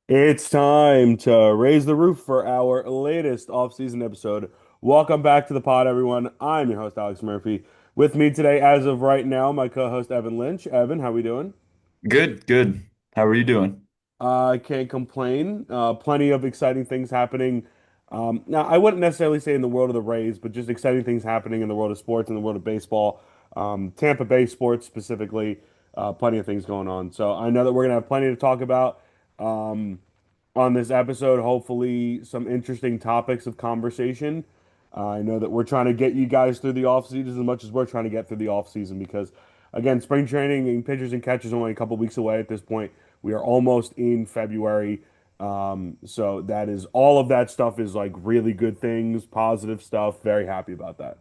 It's time to raise the roof for our latest off-season episode. Welcome back to the pod, everyone. I'm your host, Alex Murphy. With me today, as of right now, my co-host Evan Lynch. Evan, how we doing? Good, good. How are you doing? I can't complain. Plenty of exciting things happening. Now, I wouldn't necessarily say in the world of the Rays, but just exciting things happening in the world of sports, in the world of baseball, Tampa Bay sports specifically. Plenty of things going on. So I know that we're gonna have plenty to talk about. Um, on this episode. Hopefully, some interesting topics of conversation. I know that we're trying to get you guys through the off season as much as we're trying to get through the off season because, again, spring training and pitchers and catchers are only a couple weeks away at this point. We are almost in February. So that is all of that stuff is like really good things, positive stuff. Very happy about that.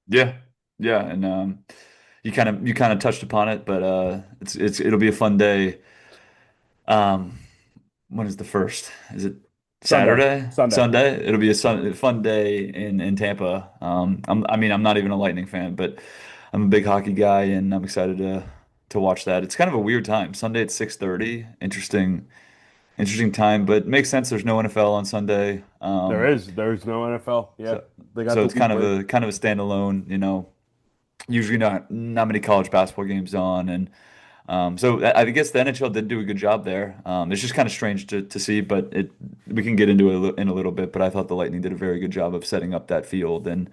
Yeah. Yeah, and you kind of touched upon it, but it'll be a fun day. Um when is the first? Is it Sunday, Saturday? Sunday. Sunday? It'll be a fun day in Tampa. I'm not even a Lightning fan, but I'm a big hockey guy and I'm excited to watch that. It's kind of a weird time. Sunday at 6:30. Interesting time, but makes sense. There's no NFL on Sunday. There's no NFL. Yeah, So they got so the it's week kind of break. a standalone. Usually not many college basketball games on, and so I guess the NHL did do a good job there. It's just kind of strange to see, but it we can get into it in a little bit. But I thought the Lightning did a very good job of setting up that field, and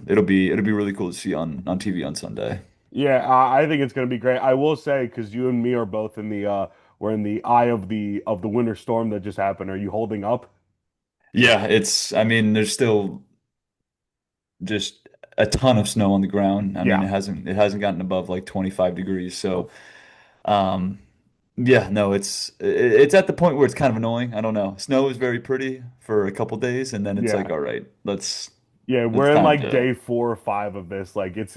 it'll be really cool to see on TV on Sunday. Yeah, I think it's going to be great. I will say because you and me are both in the we're in the eye of the winter storm that just happened. Are you holding up? Yeah, I mean, there's still just a ton of snow on the ground. I mean, Yeah. it hasn't gotten above like 25 degrees, so. Um, Yeah, no, it's at the point where it's kind of annoying. I don't know. Snow is very pretty for a couple days, and then it's like, Yeah. all right, let's Yeah, it's we're in time like to day 4 or 5 of this. Like it's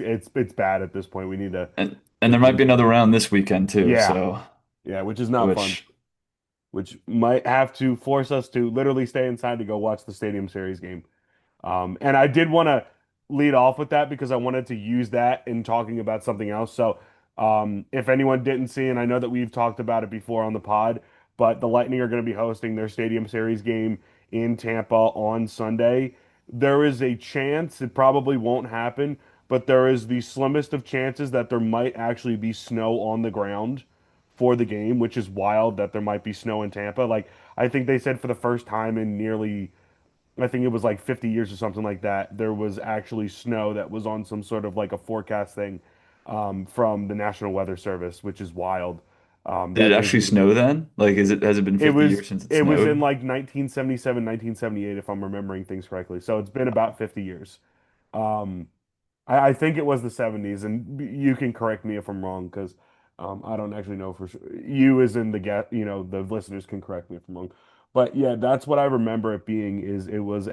bad at this point. We need to and get there might things be another going. round this weekend too. Yeah. So Yeah, which is not fun. which Which might have to force us to literally stay inside to go watch the Stadium Series game. And I did want to lead off with that because I wanted to use that in talking about something else. So, if anyone didn't see, and I know that we've talked about it before on the pod, but the Lightning are going to be hosting their Stadium Series game in Tampa on Sunday. There is a chance, it probably won't happen, but there is the slimmest of chances that there might actually be snow on the ground for the game, which is wild that there might be snow in Tampa. Like, I think they said for the first time in nearly I think it was like 50 years or something like that. There was actually snow that was on some sort of like a forecast thing from the National Weather Service, which is wild. did That it there's actually going to be snow then? Like, has it been it 50 was years since it it was in snowed? like 1977, 1978, if I'm remembering things correctly. So it's been about 50 years. Um, I think it was the 70s, and you can correct me if I'm wrong because I don't actually know for sure. You, as in the get, the listeners can correct me if I'm wrong. But yeah, that's what I remember it being. Is it was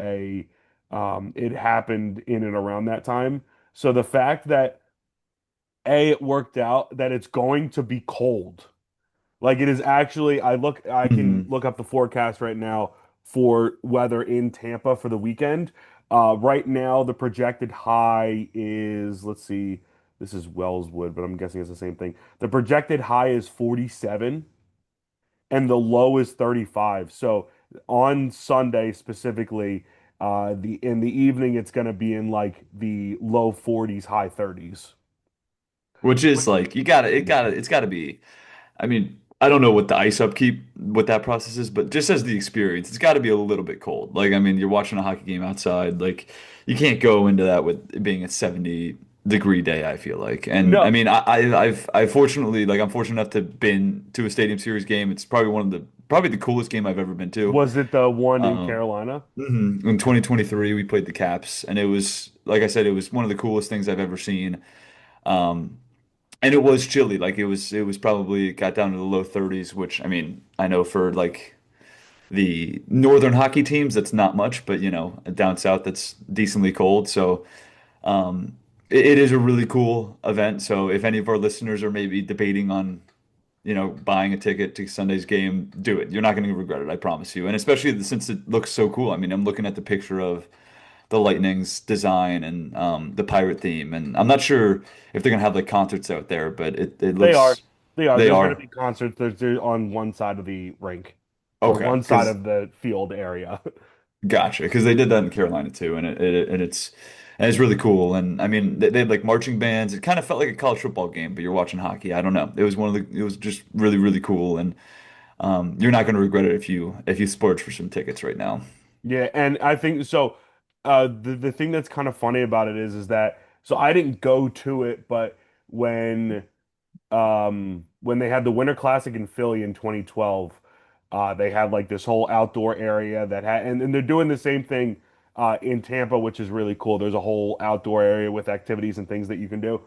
it happened in and around that time. So the fact that it worked out that it's going to be cold. Like it is actually, I can Hmm. look up the forecast right now for weather in Tampa for the weekend. Right now, the projected high is, let's see, this is Wellswood, but I'm guessing it's the same thing. The projected high is 47 and the low is 35. So on Sunday specifically, the in the evening, it's going to be in like the low 40s, high 30s. Which is Which is like it's gotta be. I mean, I don't know what the ice upkeep, what that process is, but just as the experience, it's got to be a little bit cold. Like, I mean, you're watching a hockey game outside, like you can't go into that with it being a 70-degree day, I feel like. And I no, mean, I fortunately, like I'm fortunate enough to been to a Stadium Series game. It's probably the coolest game I've ever been to. was it the one in Um, Carolina? In 2023, we played the Caps, and it was, like I said, it was one of the coolest things I've ever seen. Um, and it was chilly. Like it was probably got down to the low 30s, which I mean, I know for like the northern hockey teams, that's not much, but down south, that's decently cold. So it is a really cool event. So if any of our listeners are maybe debating on, buying a ticket to Sunday's game, do it. You're not going to regret it, I promise you. And especially since it looks so cool. I mean, I'm looking at the picture of the Lightning's design and the pirate theme. And I'm not sure if they're gonna have like concerts out there, but it They are. looks. They are. They There's going to are. be concerts. They're on one side of the rink or Okay, one side because of the field area. gotcha. Because they did that in Carolina too, and it's really cool. And I mean, they had like marching bands. It kind of felt like a college football game, but you're watching hockey. I don't know. It was one of the. It was just really really cool, and you're not going to regret it if you splurge for some tickets right now. Yeah, and I think so. The thing that's kind of funny about it is that so I didn't go to it, but when when they had the Winter Classic in Philly in 2012, they had like this whole outdoor area that had and they're doing the same thing in Tampa, which is really cool. There's a whole outdoor area with activities and things that you can do.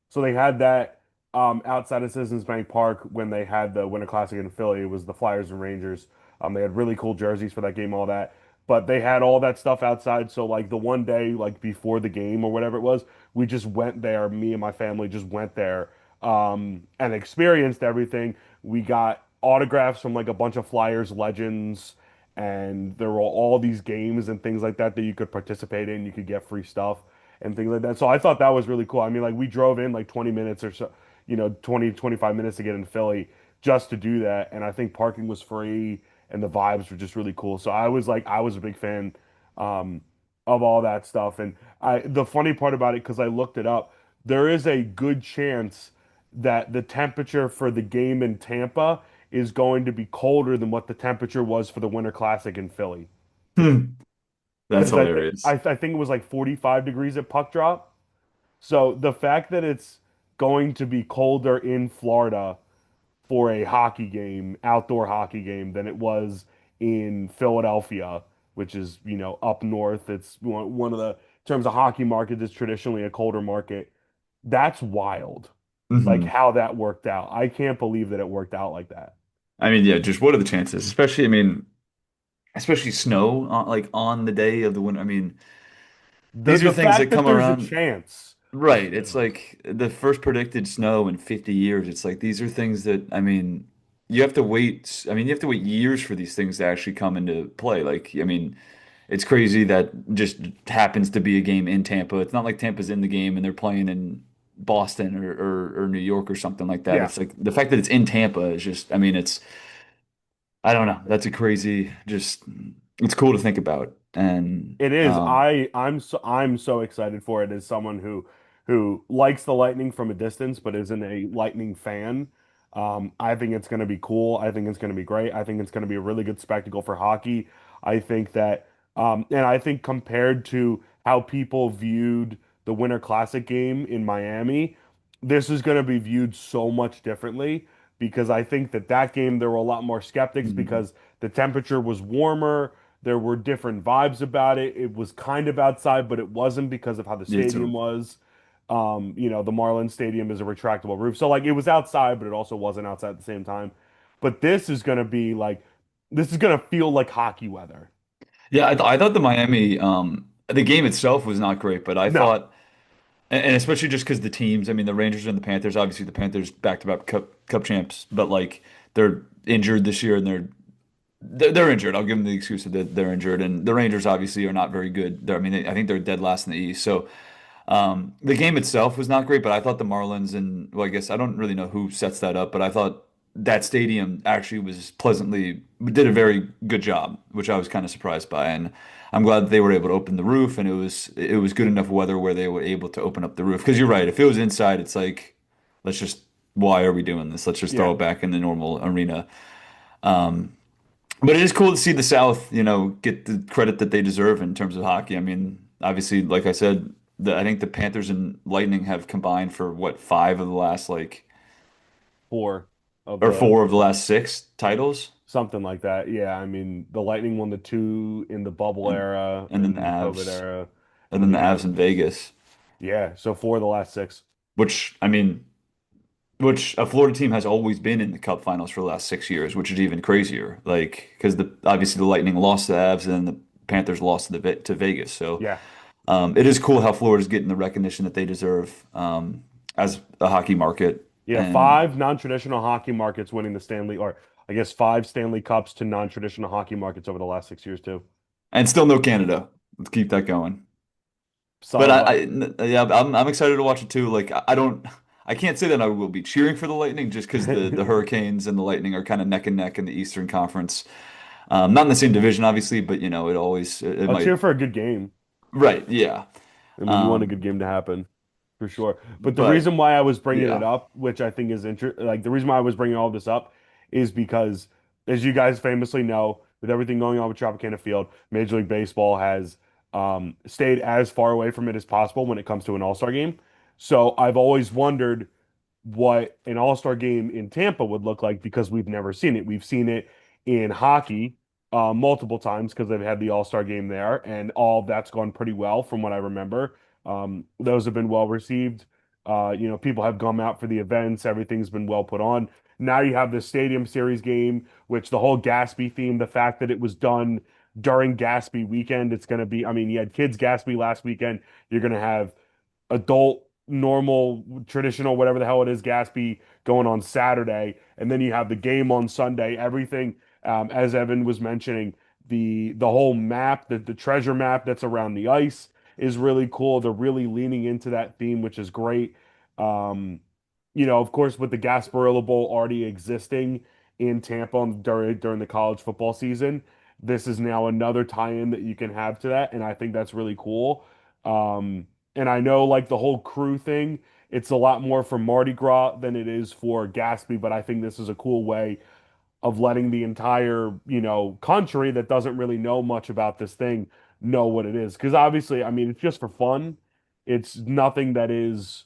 So they had that outside of Citizens Bank Park when they had the Winter Classic in Philly. It was the Flyers and Rangers. They had really cool jerseys for that game, all that. But they had all that stuff outside. So like the one day, like before the game or whatever it was, we just went there. Me and my family just went there and experienced everything. We got autographs from like a bunch of Flyers legends, and there were all these games and things like that that you could participate in. You could get free stuff and things like that. So I thought that was really cool. I mean, like we drove in like 20 minutes or so, 20, 25 minutes to get in Philly just to do that. And I think parking was free and the vibes were just really cool. So I was a big fan um, of all that stuff. And the funny part about it, because I looked it up, there is a good chance that the temperature for the game in Tampa is going to be colder than what the temperature was for the Winter Classic in Philly. Hmm. That's Because hilarious. I think it was like 45 degrees at puck drop. So the fact that it's going to be colder in Florida for a hockey game, outdoor hockey game, than it was in Philadelphia, which is, up north. It's one of the, in terms of hockey market, it's traditionally a colder market. That's wild. Like Hmm. how that worked out. I can't believe that it worked out like that. I mean, yeah, just what are the chances? Especially, I mean, especially snow on, like on the day of the winter. I mean, these are The things that fact that come there's a around. chance is Right. It's snow. like the first predicted snow in 50 years. It's like these are things that, I mean, you have to wait. I mean, you have to wait years for these things to actually come into play. Like, I mean, it's crazy that just happens to be a game in Tampa. It's not like Tampa's in the game and they're playing in Boston or New York or something like that. Yeah. It's like the fact that it's in Tampa is just, I mean, I don't know. That's a crazy, just, it's cool to think about. And, It is. I'm so excited for it as someone who likes the Lightning from a distance but isn't a Lightning fan. I think it's going to be cool. I think it's going to be great. I think it's going to be a really good spectacle for hockey. I think that and I think compared to how people viewed the Winter Classic game in Miami, this is going to be viewed so much differently because I think that that game there were a lot more skeptics mhm. because the temperature was warmer. There were different vibes about it. It was kind of outside, but it wasn't because of how the It's stadium was. The Marlins Stadium is a retractable roof. So like it was outside, but it also wasn't outside at the same time. But this is gonna be like this is gonna feel like hockey weather. Yeah, I thought the game itself was not great, but I No. thought, and especially just because the teams, I mean, the Rangers and the Panthers, obviously the Panthers back-to-back cup champs, but like they're injured this year and they're injured. I'll give them the excuse that they're injured, and the Rangers obviously are not very good. I mean, I think they're dead last in the East. So the game itself was not great, but I thought the Marlins and well, I guess I don't really know who sets that up, but I thought that stadium actually was pleasantly did a very good job, which I was kind of surprised by, and I'm glad that they were able to open the roof, and it was good enough weather where they were able to open up the roof. Because you're right, if it was inside, it's like let's just why are we doing this? Let's just throw Yeah. it back in the normal arena. But it is cool to see the South, get the credit that they deserve in terms of hockey. I mean, obviously, like I said, I think the Panthers and Lightning have combined for what, five of the last like, Four of or the four of the last six titles, something like that. Yeah. I mean, the Lightning won the two in the bubble and era and then and the the COVID Avs, era. and And then then the the Avs in Avs. Vegas, Yeah. So four of the last six. which I mean, which a Florida team has always been in the Cup Finals for the last 6 years, which is even crazier. Like, because the obviously the Lightning lost to the Avs, and then the Panthers lost to Vegas. So. Yeah. It is cool how Florida's getting the recognition that they deserve as a hockey market, Yeah, and five non-traditional hockey markets winning the Stanley, or I guess five Stanley Cups to non-traditional hockey markets over the last 6 years too. still no Canada. Let's keep that going. Son But of a, yeah, I'm excited to watch it too. Like I don't, I can't say that I will be cheering for the Lightning just because the Hurricanes and the Lightning are kind of neck and neck in the Eastern Conference. Not in the same division, obviously, but it always it I'll might. cheer for a good game. Right, yeah. I mean, you want a good Um, game to happen for sure. But the but reason why I was bringing it yeah. up, which I think is like the reason why I was bringing all this up is because, as you guys famously know, with everything going on with Tropicana Field, Major League Baseball has stayed as far away from it as possible when it comes to an All-Star game. So I've always wondered what an all-star game in Tampa would look like because we've never seen it. We've seen it in hockey multiple times because they've had the all-star game there, and all of that's gone pretty well from what I remember. Those have been well received. People have come out for the events. Everything's been well put on. Now you have the Stadium Series game, which the whole Gatsby theme, the fact that it was done during Gatsby weekend, it's going to be, I mean, you had Kids Gatsby last weekend. You're going to have adult, normal, traditional, whatever the hell it is, Gatsby going on Saturday, and then you have the game on Sunday. Everything, as Evan was mentioning, the whole map, the treasure map that's around the ice is really cool. They're really leaning into that theme, which is great. Um, of course, with the Gasparilla Bowl already existing in Tampa during the college football season, this is now another tie-in that you can have to that, and I think that's really cool. And I know like the whole crew thing, it's a lot more for Mardi Gras than it is for Gatsby, but I think this is a cool way of letting the entire, country that doesn't really know much about this thing know what it is. Because obviously, I mean, it's just for fun. It's nothing that is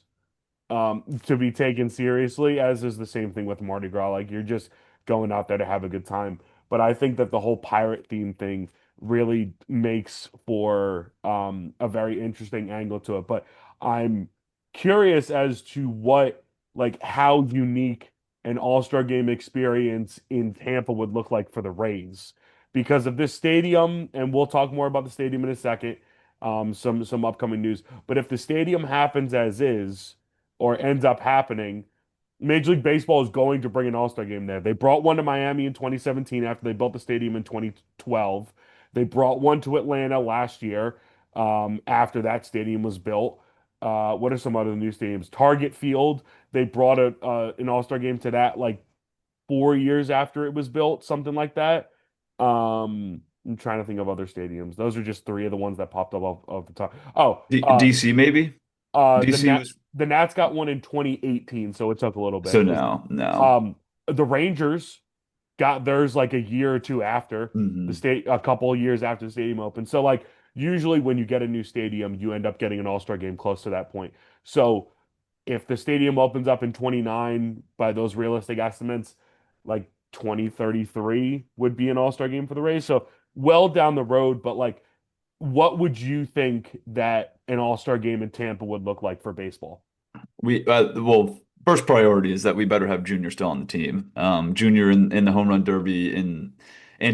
to be taken seriously, as is the same thing with Mardi Gras. Like you're just going out there to have a good time. But I think that the whole pirate theme thing really makes for a very interesting angle to it. But I'm curious as to like how unique an All-Star game experience in Tampa would look like for the Rays. Because of this stadium, and we'll talk more about the stadium in a second, some upcoming news. But if the stadium happens as is, or ends up happening, Major League Baseball is going to bring an All-Star game there. They brought one to Miami in 2017 after they built the stadium in 2012. They brought one to Atlanta last year after that stadium was built. What are some other new stadiums? Target Field. They brought an All-Star game to that like 4 years after it was built, something like that. I'm trying to think of other stadiums. Those are just three of the ones that popped up off the top. Oh, DC maybe? the DC Nat was the Nats got one in 2018, so it took a little bit so because no. um the Rangers got theirs like a year or two after Hmm. a couple of years after the stadium opened. So like usually when you get a new stadium, you end up getting an All-Star game close to that point. So if the stadium opens up in 29 by those realistic estimates, like 2033 would be an All-Star game for the Rays. So well down the road, but like what would you think that an All-Star game in Tampa would look like for baseball? Well, first priority is that we better have Junior still on the team. Junior in the home run derby in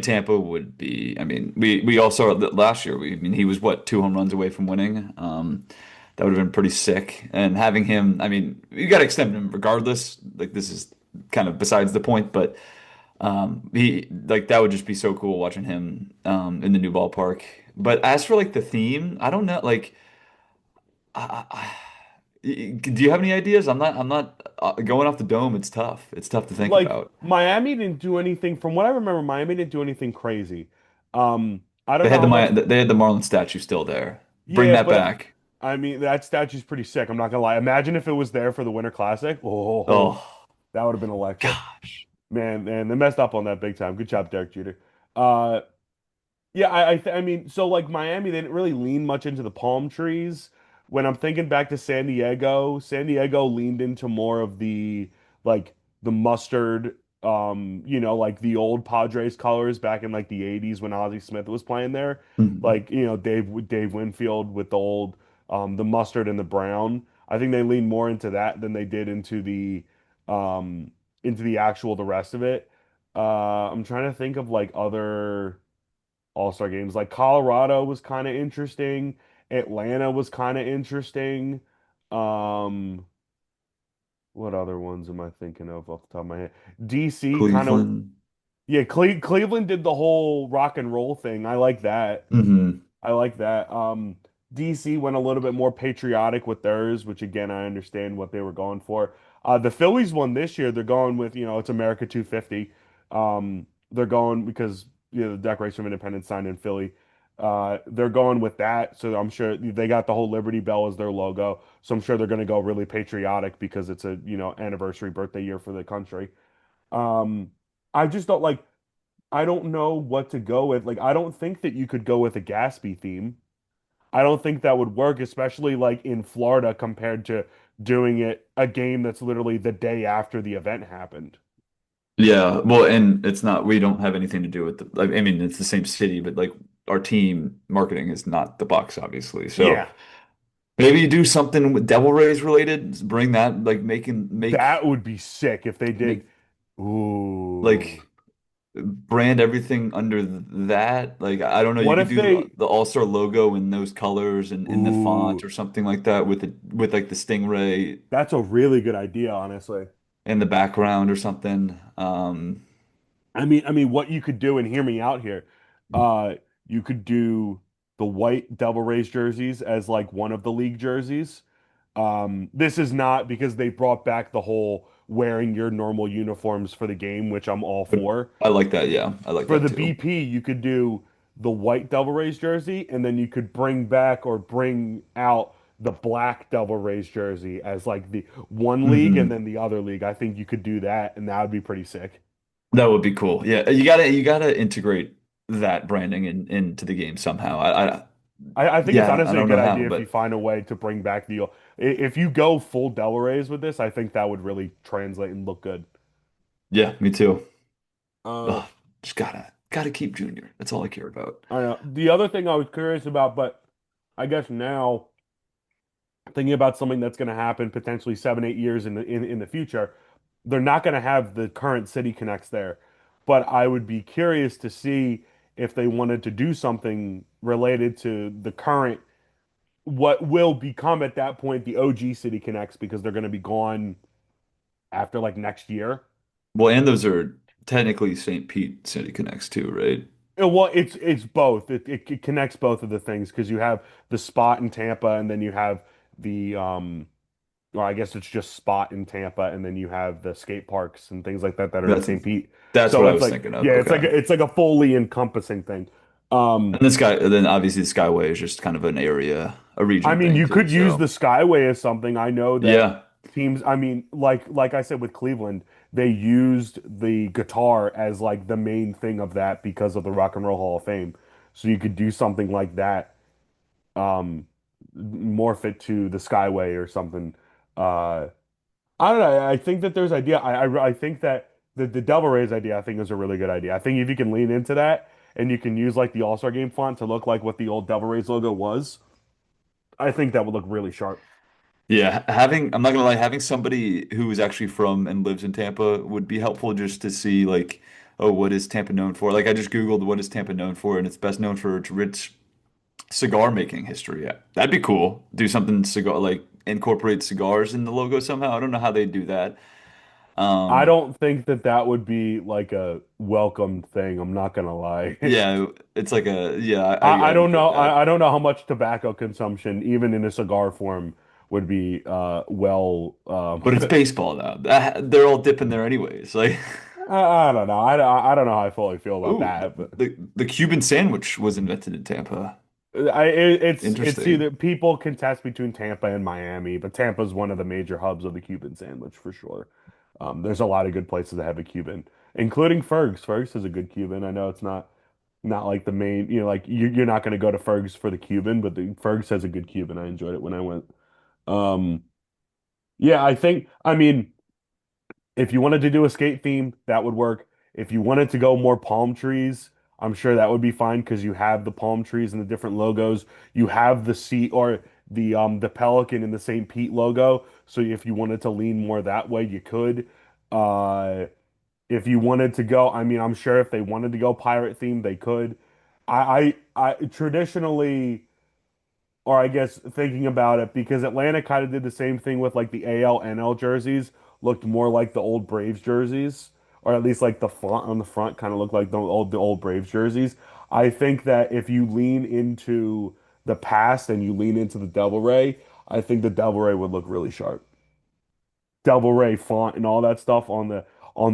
Tampa would be. I mean, we all saw it last year. I mean, he was what, 2 home runs away from winning. That would have been pretty sick. And having him, I mean, you got to extend him regardless. Like this is kind of besides the point, but he like that would just be so cool watching him in the new ballpark. But as for like the theme, I don't know. Like, do you have any ideas? I'm not going off the dome. It's tough. It's tough to think Like about. Miami didn't do anything, from what I remember, Miami didn't do anything crazy. I don't know how much. They had the Marlin statue still there. Bring Yeah, that but back. I mean that statue's pretty sick. I'm not gonna lie. Imagine if it was there for the Winter Classic. Oh, Oh that would have been electric. gosh. Man, they messed up on that big time. Good job, Derek Jeter. Uh, Yeah, I mean, so like Miami, they didn't really lean much into the palm trees. When I'm thinking back to San Diego leaned into more of the like the mustard, like the old Padres colors back in like the 80s when Ozzie Smith was playing there. Mhm. Like, Dave Winfield with the old the mustard and the brown. I think they leaned more into that than they did um into the rest of it. I'm trying to think of like other all-star games. Like Colorado was kind of interesting. Atlanta was kind of interesting. Um, what other ones am I thinking of off the top of my head? DC kind of, Cleveland. yeah, Cleveland did the whole rock and roll thing. I like that. Hmm. I like that. DC went a little bit more patriotic with theirs, which again I understand what they were going for. The Phillies one this year, they're going with, it's America 250. They're going because the Declaration of Independence signed in Philly. They're going with that, so I'm sure they got the whole Liberty Bell as their logo. So I'm sure they're going to go really patriotic because it's a anniversary birthday year for the country. Um, I just don't like. I don't know what to go with. Like, I don't think that you could go with a Gatsby theme. I don't think that would work, especially like in Florida compared to doing it a game that's literally the day after the event happened. Yeah, well, and it's not, we don't have anything to do with the, I mean, it's the same city, but like our team marketing is not the Bucks, obviously. So Yeah, maybe you do something with Devil Rays related, bring that, like that would be sick if they did. make, Ooh. like, brand everything under that. Like, I don't know, you What could if do the, they, the All-Star logo in those colors and in the font ooh, or something like that with like the stingray that's a really good idea, honestly. in the background or something. I mean, what you could do, and hear me out here, uh, you could do the white Devil Rays jerseys as like one of the league jerseys. This is not because they brought back the whole wearing your normal uniforms for the game, which I'm all But for. I like that. Yeah, I like For that the too. BP, you could do the white Devil Rays jersey, and then you could bring back or bring out the black Devil Rays jersey as like the one league and Hmm. then the other league. I think you could do that, and that would be pretty sick. That would be cool. Yeah, you gotta integrate that branding into the game somehow. I think it's Yeah, I honestly a don't good know how, idea if you but find a way to bring back if you go full Devil Rays with this, I think that would really translate and look good. yeah, me too. Uh, Ugh, just gotta keep Junior. That's all I care about. I know. The other thing I was curious about, but I guess now thinking about something that's going to happen potentially 7, 8 years in the future, they're not going to have the current City Connects there. But I would be curious to see if they wanted to do something related to the current, what will become at that point the OG City Connects, because they're going to be gone after like next year. Well, and those are technically St. Pete City Connects too, right? Well, it's both. It connects both of the things because you have the spot in Tampa, and then you have the or I guess it's just spot in Tampa, and then you have the skate parks and things like that that are in That's St. Pete. that's So what I it's was like, thinking yeah, of. it's like Okay. it's like a fully encompassing thing. Um, And then obviously the Skyway is just kind of an area, a I region mean, thing you too. could use So the Skyway as something. I know that yeah, teams, I mean, like I said with Cleveland, they used the guitar as like the main thing of that because of the Rock and Roll Hall of Fame. So you could do something like that, um, morph it to the Skyway or something. Uh, I don't know. I think that there's idea. I think that the Devil Rays idea I think is a really good idea. I think if you can lean into that and you can use like the All-Star Game font to look like what the old Devil Rays logo was, I think that would look really sharp. yeah. I'm not gonna lie, having somebody who is actually from and lives in Tampa would be helpful just to see like, oh, what is Tampa known for? Like I just Googled what is Tampa known for, and it's best known for its rich cigar making history. Yeah, that'd be cool. Do something cigar like incorporate cigars in the logo somehow. I don't know how they do that. I Um, don't think that that would be like a welcome thing. I'm not gonna lie. yeah, it's like a yeah, I I would don't get know. that. I don't know how much tobacco consumption, even in a cigar form, would be well. But it's baseball though. They're all dipping there anyways. Like, I don't know. I don't know how I fully feel about ooh, that, but. the Cuban sandwich was invented in Tampa. It's Interesting. either people contest between Tampa and Miami, but Tampa's one of the major hubs of the Cuban sandwich for sure. There's a lot of good places that have a Cuban, including Ferg's. Ferg's is a good Cuban. I know it's not like the main, like you're not going to go to Ferg's for the Cuban, but the Ferg's has a good Cuban. I enjoyed it when I went. Um, yeah, I mean, if you wanted to do a skate theme, that would work. If you wanted to go more palm trees, I'm sure that would be fine because you have the palm trees and the different logos. You have the sea or the pelican in the St. Pete logo. So if you wanted to lean more that way, you could. Uh, if you wanted to go, I mean, I'm sure if they wanted to go pirate theme, they could. I traditionally, or I guess thinking about it, because Atlanta kind of did the same thing with like the AL NL jerseys, looked more like the old Braves jerseys, or at least like the font on the front kind of looked like the old Braves jerseys. I think that if you lean into the past and you lean into the Devil Ray, I think the Devil Ray would look really sharp. Devil Ray font and all that stuff on the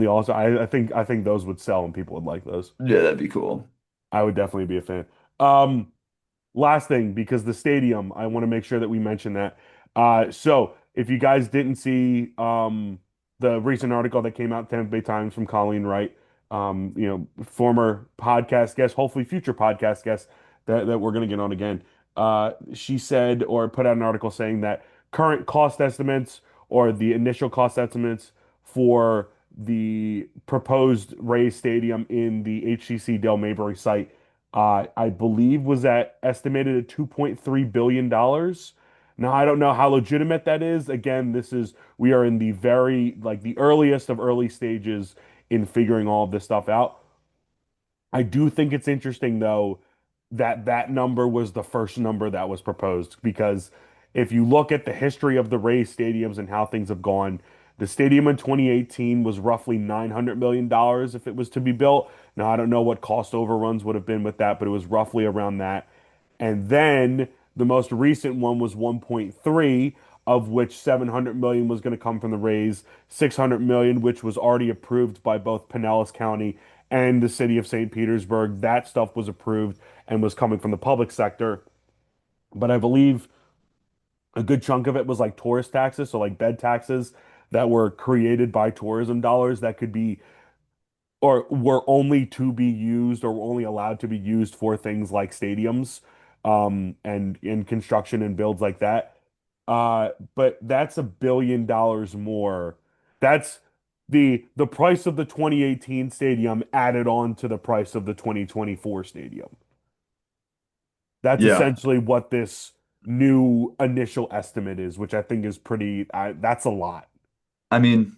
also. I think those would sell and people would like those. Yeah, that'd be cool. I would definitely be a fan. Um, Last thing, because the stadium, I want to make sure that we mention that. So if you guys didn't see the recent article that came out, Tampa Bay Times from Colleen Wright, former podcast guest, hopefully future podcast guest that we're going to get on again. She said or put out an article saying that current cost estimates or the initial cost estimates for the proposed Rays Stadium in the HCC Del Mabry site I believe was at estimated at $2.3 billion dollars. Now, I don't know how legitimate that is. Again, we are in the very, like the earliest of early stages in figuring all of this stuff out. I do think it's interesting though that that number was the first number that was proposed because if you look at the history of the Rays stadiums and how things have gone, the stadium in 2018 was roughly $900 million dollars if it was to be built. Now, I don't know what cost overruns would have been with that, but it was roughly around that. And then the most recent one was 1.3, of which 700 million was going to come from the Rays, 600 million which was already approved by both Pinellas County and the city of St. Petersburg. That stuff was approved and was coming from the public sector. But I believe a good chunk of it was like tourist taxes, so like bed taxes that were created by tourism dollars that could be or were only to be used or were only allowed to be used for things like stadiums and in construction and builds like that. But that's $1 billion more. That's the price of the 2018 stadium added on to the price of the 2024 stadium. That's Yeah. essentially what this new initial estimate is, which I think is pretty, that's a lot. I mean,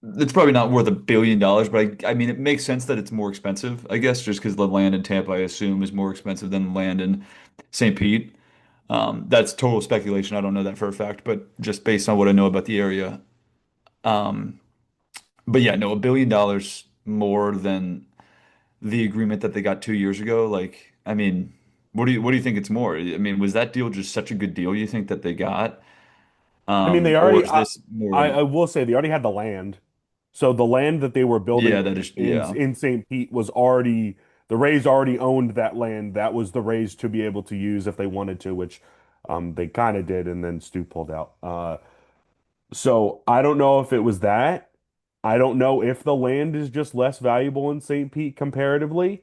it's probably not worth $1 billion, but I mean, it makes sense that it's more expensive, I guess, just because the land in Tampa, I assume, is more expensive than the land in St. Pete. That's total speculation. I don't know that for a fact, but just based on what I know about the area. Um, but yeah, no, $1 billion more than the agreement that they got 2 years ago. Like, I mean, what do you think it's more? I mean, was that deal just such a good deal you think that they got? I mean, they Or already, is this more? I will say they already had the land. So the land that they were building Yeah, that on is, yeah. in St. Pete was already, the Rays already owned that land. That was the Rays to be able to use if they wanted to, which they kind of did, and then Stu pulled out. So I don't know if it was that. I don't know if the land is just less valuable in St. Pete comparatively.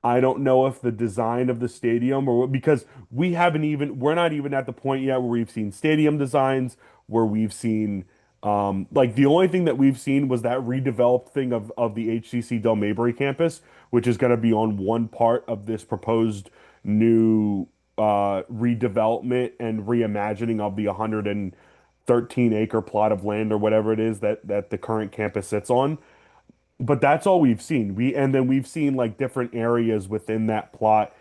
I don't know if the design of the stadium or because we're not even at the point yet where we've seen stadium designs, where we've seen like the only thing that we've seen was that redeveloped thing of the HCC Del Mabry campus, which is going to be on one part of this proposed new redevelopment and reimagining of the 113-acre plot of land or whatever it is that the current campus sits on. But that's all we've seen. And then we've seen like different areas within that plot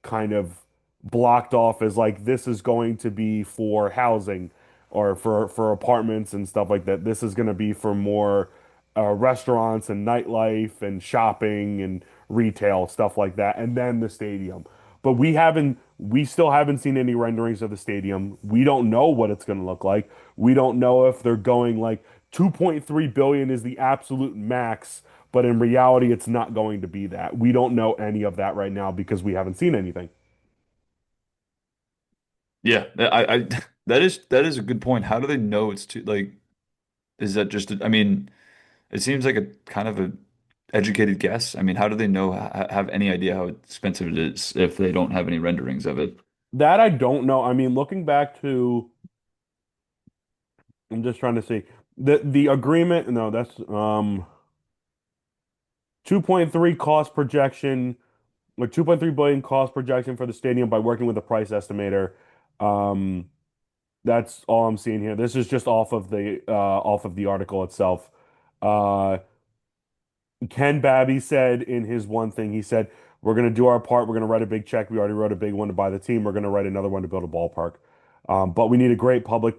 kind of blocked off as like this is going to be for housing or for apartments and stuff like that. This is going to be for more restaurants and nightlife and shopping and retail stuff like that. And then the stadium. But we still haven't seen any renderings of the stadium. We don't know what it's going to look like. We don't know if they're going like 2.3 billion is the absolute max, but in reality, it's not going to be that. We don't know any of that right now because we haven't seen anything. Yeah, that is a good point. How do they know it's too like is that just I mean, it seems like a kind of a educated guess. I mean, how do they know have any idea how expensive it is if they don't have any renderings of it? That I don't know. I mean, looking back to, I'm just trying to see the agreement. No, that's 2.3 cost projection, like 2.3 billion cost projection for the stadium by working with a price estimator. Um, that's all I'm seeing here. This is just off of the article itself. Uh, Ken Babby said in his one thing, he said, "We're going to do our part. We're going to write a big check. We already wrote a big one to buy the team. We're going to write another one to build a ballpark. But we need a great private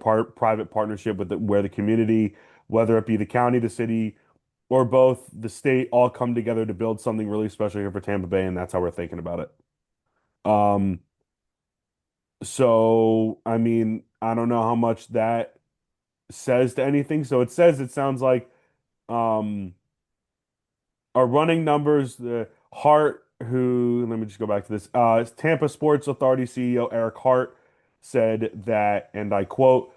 partnership with where the community, whether it be the county, the city, or both the state, all come together to build something really special here for Tampa Bay, and that's how we're thinking about it." Um, so I mean, I don't know how much that says to anything. So it sounds like um our running numbers, the Hart, who let me just go back to this. Tampa Sports Authority CEO Eric Hart said that, and I quote,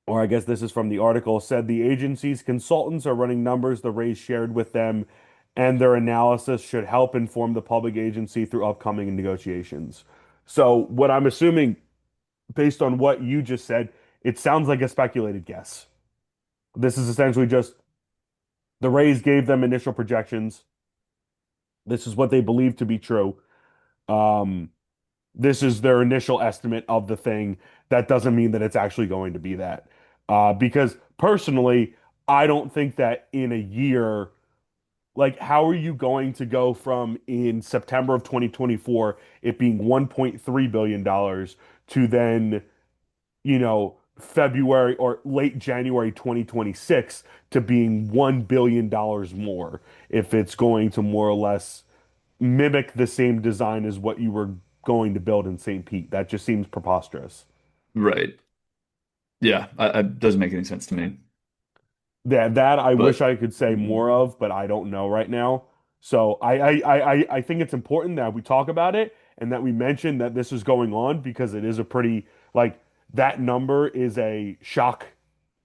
or I guess this is from the article, said the agency's consultants are running numbers the Rays shared with them, and their analysis should help inform the public agency through upcoming negotiations. So, what I'm assuming, based on what you just said, it sounds like a speculated guess. This is essentially just the Rays gave them initial projections. This is what they believe to be true. Um, this is their initial estimate of the thing. That doesn't mean that it's actually going to be that. Because personally, I don't think that in a year, like, how are you going to go from in September of 2024, it being $1.3 billion to then, February or late January 2026 to being $1 billion more if it's going to more or less mimic the same design as what you were going to build in St. Pete. That just seems preposterous. Right. Yeah, it doesn't make any sense to me. That I wish But I could say more of, but I don't know right now. So I think it's important that we talk about it and that we mention that this is going on because it is a pretty like that number is a shock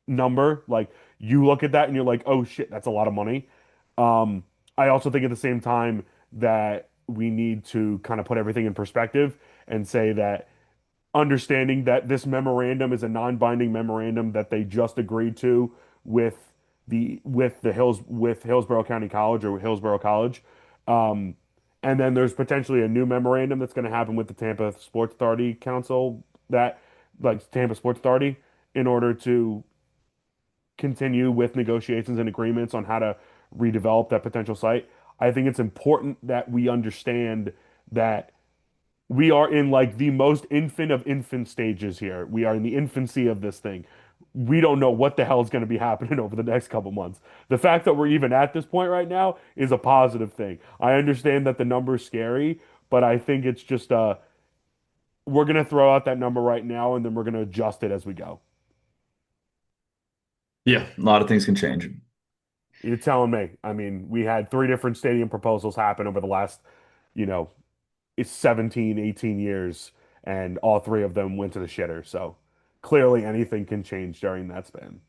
number. Like you look at that and you're like, oh shit, that's a lot of money. Um, I also think at the same time that we need to kind of put everything in perspective and say that understanding that this memorandum is a non-binding memorandum that they just agreed to with with Hillsborough County College or Hillsborough College. Um, and then there's potentially a new memorandum that's going to happen with the Tampa Sports Authority Council that like Tampa Sports Authority in order to continue with negotiations and agreements on how to redevelop that potential site. I think it's important that we understand that we are in like the most infant of infant stages here. We are in the infancy of this thing. We don't know what the hell is going to be happening over the next couple months. The fact that we're even at this point right now is a positive thing. I understand that the number is scary, but I think it's just we're going to throw out that number right now and then we're going to adjust it as we go. yeah, a lot of things can change. You're telling me. I mean, we had three different stadium proposals happen over the last, you know, it's 17, 18 years, and all three of them went to the shitter. So clearly anything can change during that span.